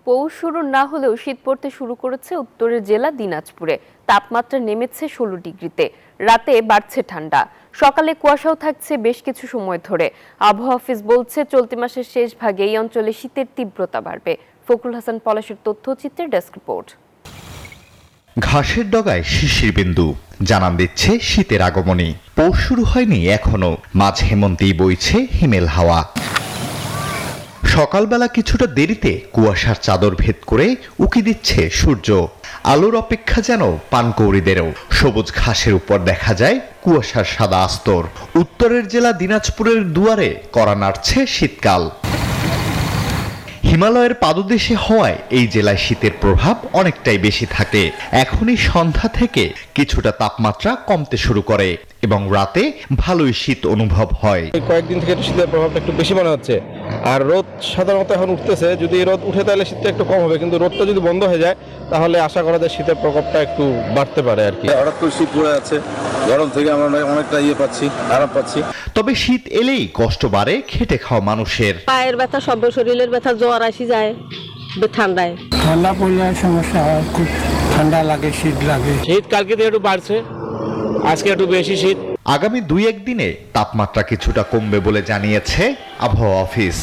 পৌষ শুরু না হলেও শীত পড়তে শুরু করেছে উত্তরের জেলা দিনাজপুরে। তাপমাত্রা নেমেছে 16 ডিগ্রিতে। রাতে বাড়ছে ঠান্ডা, সকালে কুয়াশাও থাকছে বেশ কিছু সময় ধরে। আবহাওয়া অফিস বলছে চলতি মাসের শেষ ভাগে এই অঞ্চলে শীতের তীব্রতা বাড়বে। ফখরুল হাসান পলাশের তথ্যচিত্রের ডেস্ক রিপোর্ট। ঘাসের ডগায় শিশির বিন্দু জানান দিচ্ছে শীতের আগমনী। পৌষ শুরু হয়নি এখনো, মাঝ হেমন্তেই বইছে হিমেল হাওয়া। সকালবেলা কিছুটা দেরিতে কুয়াশার চাদর ভেদ করে উকি দিচ্ছে সূর্য। আলোর অপেক্ষা যেন পানকৌড়িদেরও। সবুজ ঘাসের উপর দেখা যায় কুয়াশার সাদা আস্তর। উত্তরের জেলা দিনাজপুরের দুয়ারে কড়া নাড়ছে শীতকাল। হিমালয়ের পাদদেশে হওয়ায় এই জেলায় শীতের প্রভাব অনেকটাই বেশি থাকে। এখনই সন্ধ্যা থেকে কিছুটা তাপমাত্রা কমতে শুরু করে এবং রাতে ভালোই শীত অনুভব হয়। কয়েকদিন থেকে শীতের প্রভাবটা একটু বেশি মনে হচ্ছে। আর রোদ সাধারণত এখন উঠতেছে, যদি রোদ উঠে তাহলে শীতটা একটু কম হবে, কিন্তু রোদটা যদি বন্ধ হয়ে যায় তাহলে আশা করা যায় শীতের প্রকোপটা একটু বাড়তে পারে আর কি। হঠাৎ করে শীত পড়ে আছে, গরম থেকে আমরা অনেকটা আরাম পাচ্ছি। তবে শীত এলেই কষ্ট বাড়ে খেটে খাওয়া মানুষের। পায়ের ব্যথা, সব শরীরের ব্যথা, জ্বর আসি যায় ঠান্ডায়। ঠান্ডা পড়লে সমস্যা হয়, খুব ঠান্ডা লাগে, শীত লাগে। শীত কালকে থেকে একটু বাড়ছে, আজকে একটু বেশি শীত। আগামী 2-1 দিনে তাপমাত্রা কিছুটা কমবে বলে জানিয়েছে আবহাওয়া অফিস।